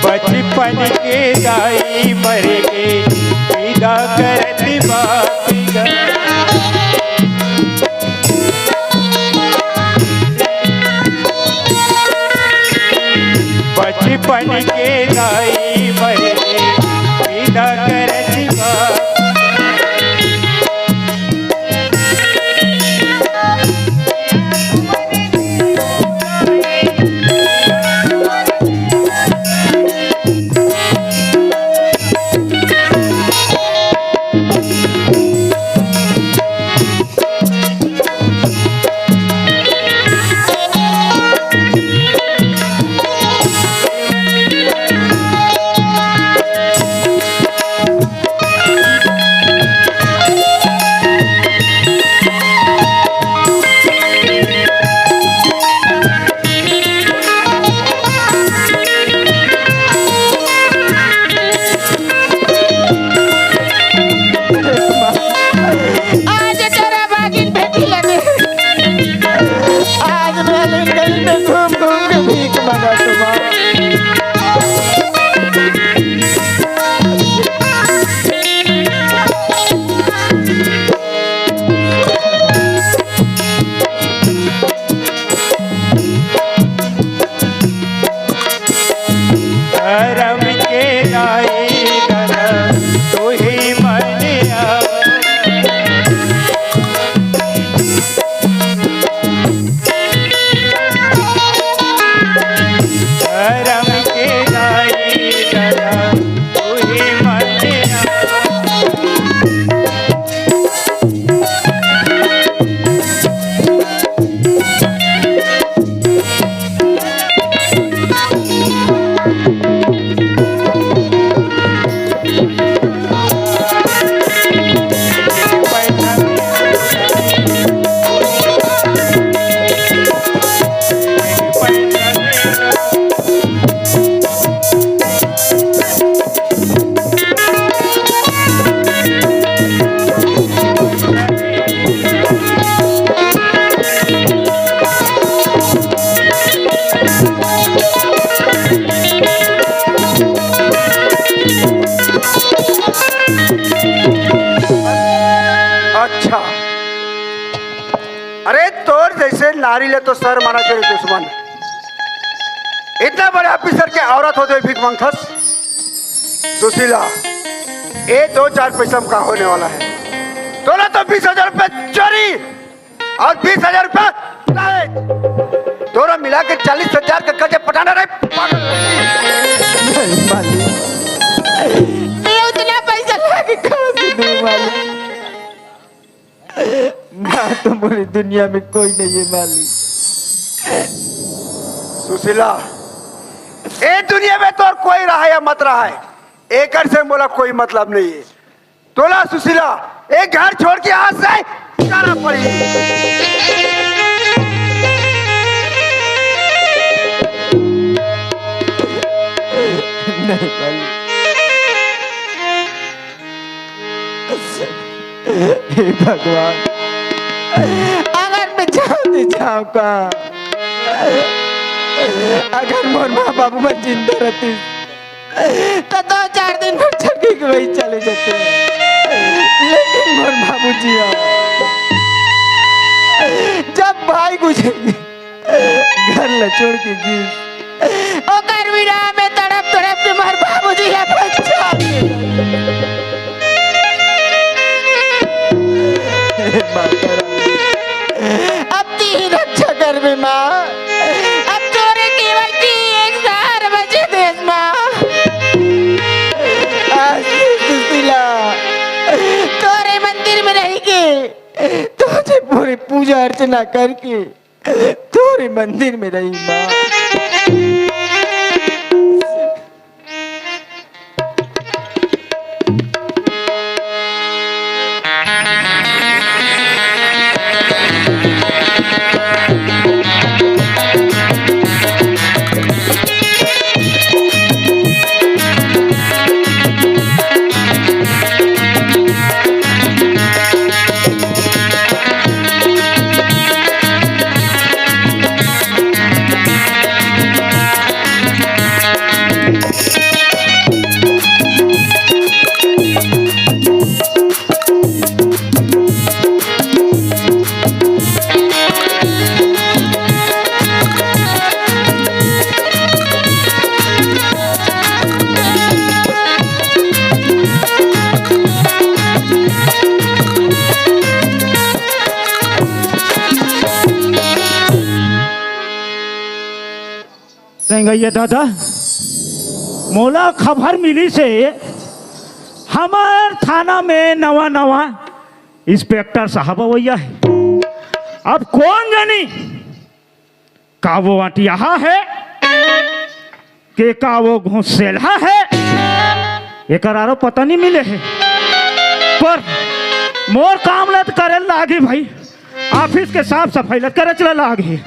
बचपन के दाई मर के विदा करत बापिगा। बचपन के दाई मर के विदा करत बापिगा। धर्म ले तो सर माना तेरे दुश्मन। इतना बड़े ऑफिसर के औरत होते भीख मांगथस। सुशीला, ये 2-4 पैसा का होने वाला है। तोला तो 20,000 रुपये चोरी और 20,000 रुपये दोनों मिला के 40,000 का कर्ज पटाना रहे पागल। मैं उतना पैसा लाके कहाँ से दूँ मालिक? ना तो पूरी दुनिया में कोई नहीं है मालिक। सुशीला, ये दुनिया में तो और कोई रहा या मत रहा है, एक से बोला कोई मतलब नहीं है। तोला सुशीला, एक घर छोड़ के आज से जाना पड़ी। नहीं मालिक। हे भगवान, अगर मैं जाऊँ तो जाऊँ का? अगर मोर माँ बाबू में जिंदा रहती तो 2-4 दिन में छठी के वही चले जाते, लेकिन मोर बाबूजी जब भाई गुजरेंगे घर ल छोड़ के गिर ओकर विरह में तड़प तड़प के मार बाबूजी है बच्चा। अब ती रक्षा कर बे माँ। अब तोरे केवल ती एक सहारा बचे देश माँ। सुशीला, तोरे मंदिर में रह के तुझे पूरी पूजा अर्चना करके तोरे मंदिर में रही माँ। गई दादा, मोला खबर मिली से हमार थाना में नवा नवा इंस्पेक्टर साहब भैया है। अब कौन जानी का वो अटिया है के का वो घुसेला है, एक आरो पता नहीं मिले है। पर मोर काम लत करे लागी भाई, ऑफिस के साफ सफाई लत करे चला लागी।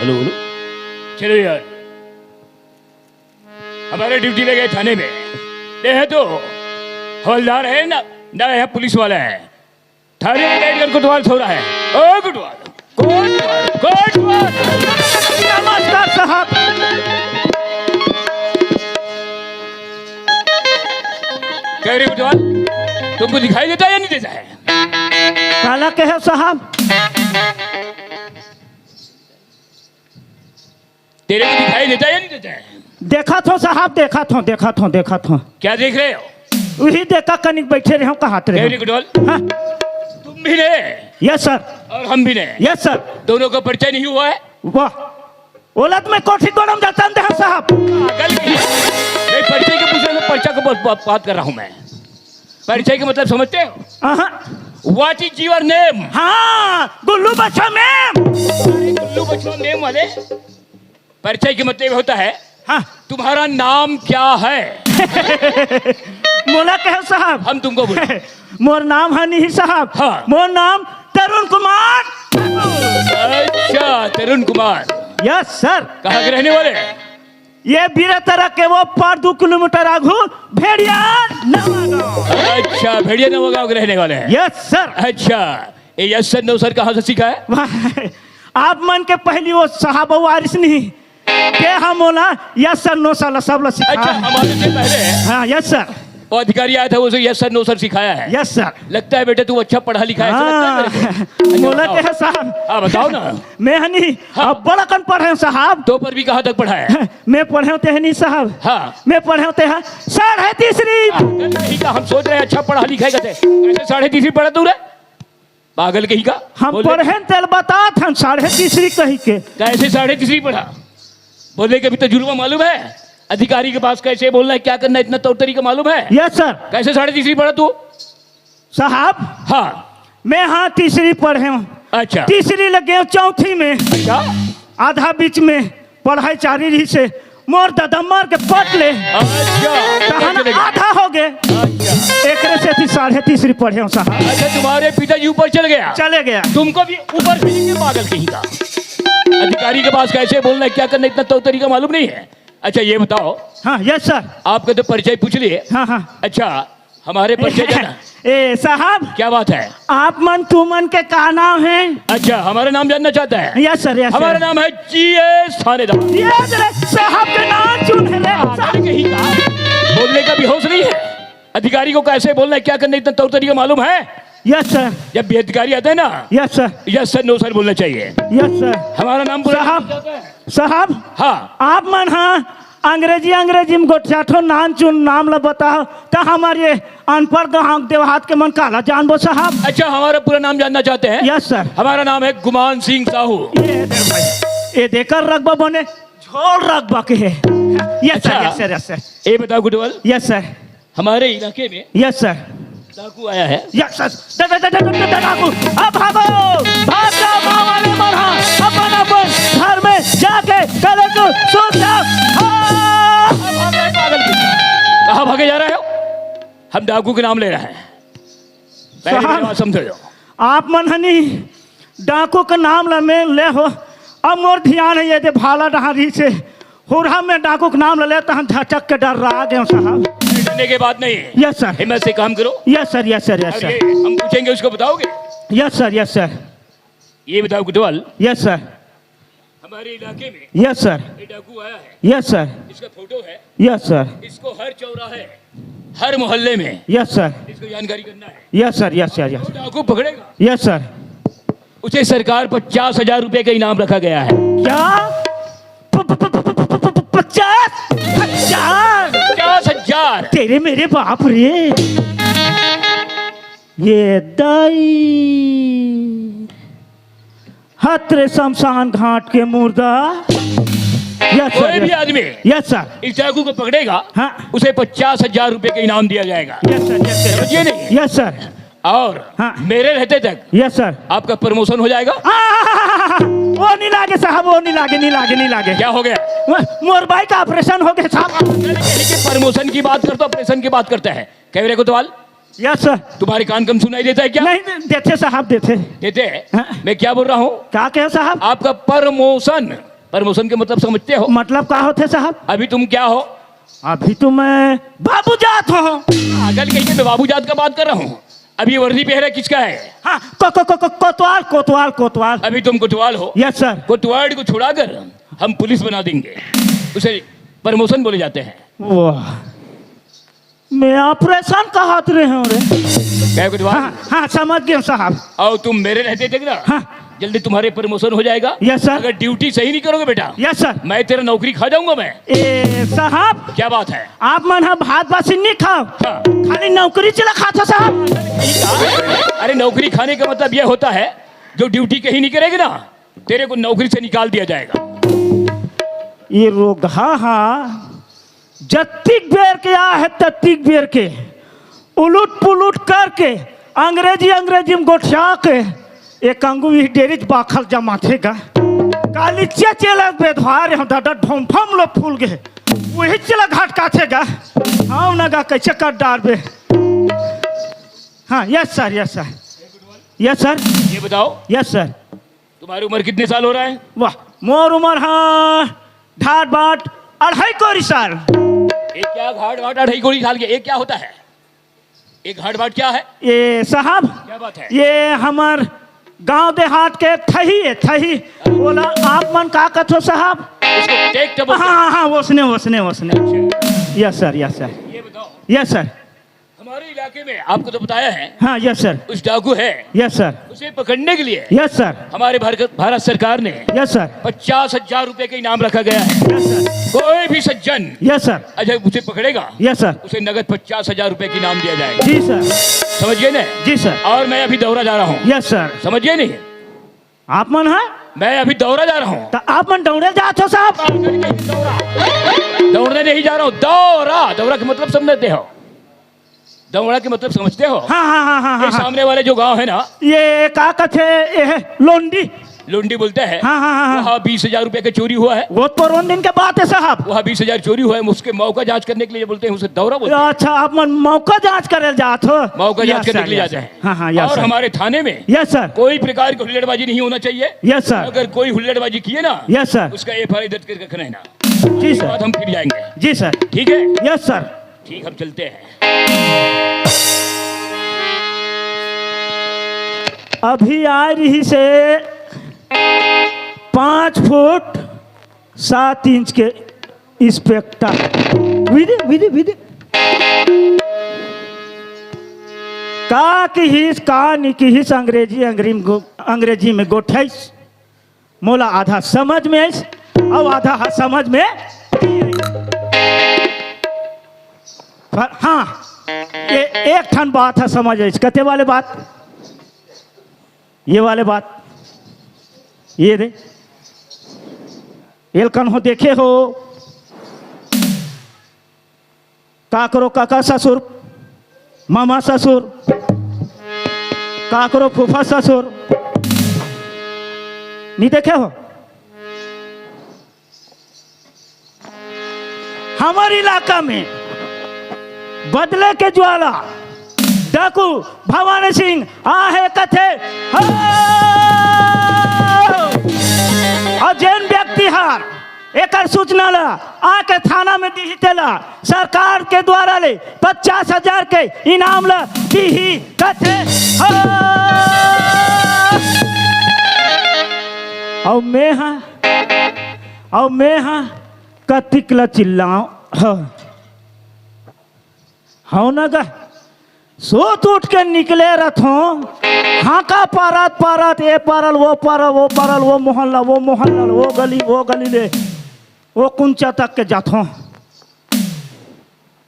हेलो हेलो, चलो यार, हमारे ड्यूटी लगे थाने में। ये है तो हवलदार है ना, ना है पुलिस वाला है। थाने में बैठ कर कोतवाल सो रहा है। ओ कोतवाल, कोतवाल, कोतवाल। नमस्कार साहब। कह रहे कोतवाल, तुमको दिखाई देता है या नहीं देता है? काला के है साहब? तेरे को दिखाई देता है या नहीं देता है? देखा थो साहब, देखा थो। क्या देख रहे हो? वही देखा कनिक बैठे रहे कहा रहे। कोतवाल, हाँ? तुम भी ने यस सर। और हम भी ने। Yes sir. दोनों का परिचय नहीं हुआ है? वाह, ओलत में कोठी कोणम जाता है साहब। पागल नहीं, मैं परिचय के पूछ रहा हूँ, परिचय को बात कर रहा हूँ मैं। परिचय का मतलब समझते हो? What is your name? हाँ, गुल्लू बच्चा मैम। गुल्लू बच्चा मैम वाले परिचय के मतलब होता है, हाँ, तुम्हारा नाम क्या है? मोला कहो साहब हम तुमको बुलाओ। मोर नाम है नहीं साहब। हाँ। मोर नाम तरुण कुमार। अच्छा तरुण कुमार, यस सर। कहाँ के रहने वाले? ये बीरतरा के वो पर 2 किलोमीटर आगू भेड़िया नवागांव। अच्छा भेड़िया नवागांव के रहने वाले हैं। Yes sir. अच्छा ये यस सर नो सर कहाँ से सीखा है? वाह, आप मन के पहली वो साहब वारिस नहीं के हम बोला यस सर नो सर सब लोग अच्छा सिखा। हमारे से पहले हाँ यस सर। वो अधिकारी आया था वो यस सर नो सर सिखाया है। Yes sir. लगता है बेटे तू अच्छा पढ़ा लिखा है, ऐसा लगता है मेरे को। अच्छा, बोला बताओ। के है साहब। हाँ बताओ ना। मैं हनी हाँ। अब बड़ा कन पढ़े साहब। तो पर भी कहाँ तक पढ़ा है? मैं पढ़े होते हैं नहीं साहब। हाँ। मैं पढ़े होते हैं 3.5 कहीं का हम सोच रहे हैं अच्छा पढ़ा लिखा है कहते कैसे 3.5 पढ़ा तू रे? पागल कहीं का। हम बोले- पढ़े तेल बता हम 3.5 कही के। कैसे 3.5 पढ़ा? बोले कि अभी तो जुर्मा मालूम है, अधिकारी के पास कैसे बोलना है क्या करना है, इतना तौर तरीका मालूम है? Yes sir. कैसे 3.5 पढ़ा तू? साहब हाँ। मैं हाँ 3 पढ़े हूँ। अच्छा 3 लगे हूँ 4थी में। अच्छा आधा बीच में पढ़ाई चारी रही से मोर ददम्मर के पट ले अच्छा आधा हो गए। अच्छा एक से 3.5 पढ़े हूँ साहब। अच्छा तुम्हारे पिताजी ऊपर चल गया, चले गया। तुमको भी ऊपर भेजेंगे पागल कहीं का। अधिकारी के पास कैसे बोलना है क्या करना है, इतना तौर तरीका मालूम नहीं है? अच्छा ये बताओ, हाँ यस सर। आपका तो परिचय पूछ लिए। हाँ हाँ। अच्छा हमारे परिचय जाना ए साहब क्या बात है? आप मन तू मन के का नाम है? अच्छा हमारा नाम जानना चाहता है? यस सर यस हमारा नाम है जीएस थानेदार। यस रे साहब के नाम चुन है रे। पागल कहीं का, बोलने का भी होश नहीं है? अधिकारी को कैसे बोलना है क्या करना है, इतना तौर तरीका मालूम है? Yes sir. जब भी अधिकारी आता है ना yes sir. Yes sir no sir बोलना चाहिए। Yes sir. हमारा नाम बोला साहब साहब हाँ। आप मन हाँ अंग्रेजी में गोठाठो नाम चुन नाम ल बताओ तो हमारे अनपढ़ देवहात के मन काला जानबो साहब। अच्छा हमारा पूरा नाम जानना चाहते हैं? Yes sir. हमारा नाम है गुमान सिंह साहू। ये देकर रखबा बने झोल रखबा के है। यस सर अच्छा। Yes sir yes sir. ये बताओ गुडवल, यस सर। हमारे इलाके में यस सर। डाकू आया है। Yes sir. डाकू अब भागो भाग जाओ गाँव वाले मरहा अपन अपन घर में जाके करे को सुन जाओ। कहाँ भागे जा रहे हो? हम डाकू के नाम ले रहे हैं, पहले साहब। मेरी बात समझो। आप मन हनी डाकू का नाम में ले हो। अब मोर ध्यान है ये दे भाला डहारी से हुरहा में डाकू का नाम ले लेता हम झटक के डर रहा गए साहब। डरने के बाद नहीं, यस सर। हिम्मत से काम करो। Yes sir yes sir yes आगे सर। हम पूछेंगे उसको बताओगे? Yes sir yes sir. ये बताओ गुडवल, यस सर। हमारे इलाके में यस सर। ये डाकू आया है, यस सर। इसका फोटो है, यस सर। इसको हर चौराहे हर मोहल्ले में यस सर। इसको जानकारी करना है। Yes sir yes sir yes. वो डाकू पकड़ेगा, यस सर। उसे सरकार 50,000 रुपए का इनाम रखा गया है। क्या 50,000? 50,000। तेरे मेरे बाप रे। ये दाई हत्र शमशान घाट के मुर्दा। यस कोई भी सर। आदमी यस सर। इस डाकू को पकड़ेगा, हाँ। उसे 50,000 रुपए का इनाम दिया जाएगा। Yes sir yes sir. समझिए नहीं? Yes sir. और हाँ। मेरे रहते तक यस सर। आपका प्रमोशन हो जाएगा। वो नहीं लागे साहब, वो नहीं लागे नहीं लागे नहीं लागे। क्या हो गया? मोर भाई का ऑपरेशन हो गया साहब। प्रमोशन की बात करते ऑपरेशन की बात करता है। कैमरे को सवाल, यस सर। तुम्हारे कान कम सुनाई देता है क्या? नहीं देते साहब देते। देते हैं। हाँ। मैं क्या बोल रहा हूँ? क्या कहे साहब? आपका प्रमोशन, प्रमोशन के मतलब समझते हो? मतलब क्या होते साहब? अभी तुम क्या हो? अभी तो मैं बाबू जात हूँ। पागल कहीं मैं बाबू जात का बात कर रहा हूँ। अभी वर्दी पहरा किसका है? हाँ कोतवाल कोतवाल कोतवाल। अभी तुम कोतवाल हो। Yes sir. कोतवाल को छुड़ाकर हम पुलिस बना देंगे, उसे प्रमोशन बोले जाते हैं। वाह, मैं ऑपरेशन का हाथ रहे हूँ रे। क्या कोतवाल? हाँ हाँ समझ गए साहब। और तुम मेरे रहते थे ना, हाँ। जल्दी तुम्हारे प्रमोशन हो जाएगा। Yes sir. अगर ड्यूटी सही नहीं करोगे बेटा, यस सर। मैं तेरा नौकरी खा जाऊंगा मैं। ए साहब क्या बात है? आप मन हाँ भात बासी नहीं खाओ, हाँ। खाली नौकरी चला खाता साहब। अरे नौकरी खाने का मतलब यह होता है जो ड्यूटी कहीं नहीं करेगी ना, तेरे को नौकरी से निकाल दिया जाएगा। ये रोग हाँ जत्तिक बेर के आ है तत्तिक बेर के उलट पुलट करके अंग्रेजी में गोठिया के एक अंगुई डेरिज बाखल जमा थेगा काली चेला बेधवार हम दादा ढोम फम लो फूल गए वही चला घाट काटेगा हम नगा कैसे कर डालबे। हाँ yes sir yes sir yes sir ये बताओ यस सर। तुम्हारी उम्र कितने साल हो रहा है? वाह मोर उमर हाँ ढाट बाट 2.5 साल। एक क्या घाट बाट 2.5 साल के? एक क्या होता है? एक घाट बाट क्या है? ये साहब क्या बात है? ये हमार गांव देहात के थही है थही। बोला आप मन का कथो साहब? इसको टेक टबल। हाँ हाँ वसने वसने वसने। यस सर यस सर ये बताओ यस सर। हमारे इलाके में आपको तो बताया है हाँ यस सर कुछ डाकू है, यस सर उसे पकड़ने के लिए यस सर हमारे भारत सरकार ने यस सर 50,000 रुपए का इनाम रखा गया है। यस सर कोई भी सज्जन यस सर अजय उसे पकड़ेगा यस सर उसे नगद 50,000 रुपए की इनाम दिया जाएगा। जी सर समझिए ना? जी सर और मैं अभी दौरा जा रहा हूँ। Yes sir. समझिए नहीं? आप मन है मैं अभी दौरा जा रहा हूँ। तो आप मन दौड़े जाते हो साहब? दौड़ने नहीं जा रहा हूँ, दौरा। दौरा का मतलब समझते हो? दौड़ा के मतलब समझते हो? हाँ हाँ हाँ हाँ ये हाँ सामने वाले जो गांव है ना, ये का कथे ये है लोंडी। लुंडी बोलते हैं। हाँ हाँ हाँ वहाँ 20,000 रुपए का चोरी हुआ है। वो तो दिन के बात है साहब। वहाँ 20,000 चोरी हुआ है, उसके मौका जांच करने के लिए बोलते हैं, उसे दौरा बोलते हैं। अच्छा आप मन मौका जांच करे जात हो? मौका जांच यस करने सर, के लिए यस जाते हैं। हाँ हाँ यस और सर। हमारे थाने में यस सर कोई प्रकार की हुल्लड़बाजी नहीं होना चाहिए। यस सर अगर कोई हुल्लड़बाजी किए ना, यस सर उसका FIR दर्ज करके रखना है ना। जी उसके बाद सर हम फिर जाएंगे। जी सर ठीक है? Yes sir. ठीक, हम चलते हैं। अभी आ रही से 5 फुट 7 इंच के इंस्पेक्टर विधि विधि विधि का किहिस का निकिहिस अंग्रेजी में गोठाइस। मोला आधा समझ में आइस और आधा समझ में पर हाँ ये एक ठन बात है समझ आइस। कते वाले बात? ये वाले बात ये दे एलकन हो देखे हो का करो काका ससुर मामा ससुर का करो फूफा ससुर नहीं देखे हो? हमारे इलाका में बदले के ज्वाला डाकू भवानी सिंह आहे कथे और जैन व्यक्ति हार एक सूचना ला आके थाना में दी तेला सरकार के द्वारा ले 50,000 के इनाम ला दी कथे और मैं हाँ कतिक ला चिल्लाऊं हाँ ना गा सोत उठ के निकले रथों हाँ का पारत पारत ये पारल वो मोहल्ला वो गली ले वो कुंचा तक के जाथों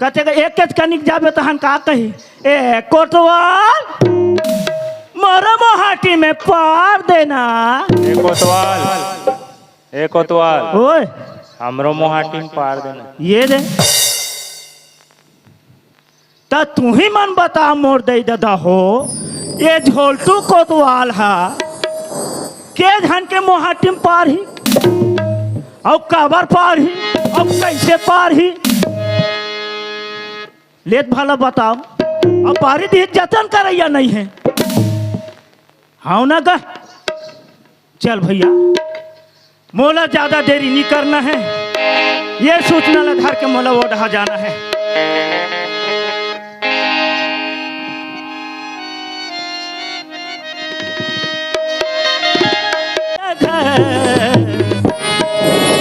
कहते एक कनिक जाबे तहन का कही ए कोतवाल मोरा मोहाटी में पार देना। ए कोतवाल ओए हमरो मोहाटी में पार देना। ये दे ता तू ही मन बता मोर दे दादा हो ये झोलटू कोतवाल हा के धन के मोहाटी में पार ही और काबर पार ही और कैसे पार ही लेत भला बताओ और पारी दी जतन करैया नहीं है हाँ ना गा चल भैया मोला ज्यादा देरी नहीं करना है ये सूचना ला धर के मोला वो डहा जाना है।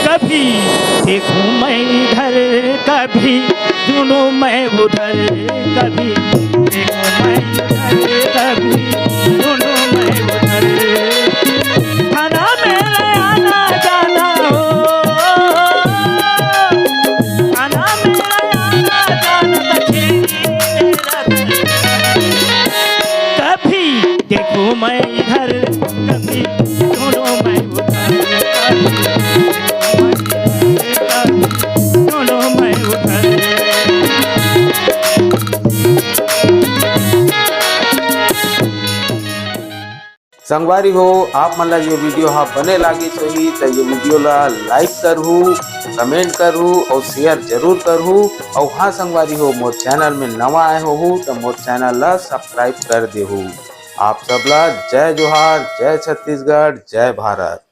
कभी देखूं मैं इधर कभी सुनूं मैं उधर कभी देखूं मैं इधर कभी सुनूं मैं उधर थाना में आना जाना हो थाना में आना जाना कभी देखूं मैं इधर कभी सुनूं मैं उधर दोनों मैं उधर संगवारी हो आप मन ला ये वीडियो हाँ बने लागी सही तो ये वीडियो ला लाइक करहू, कमेंट करहू और शेयर जरूर करहू। और हाँ संगवारी हो मोर चैनल में नवा आए हो तो मोर चैनल ला सब्सक्राइब कर देहू। आप सबला जय जोहार, जय छत्तीसगढ़, जय भारत।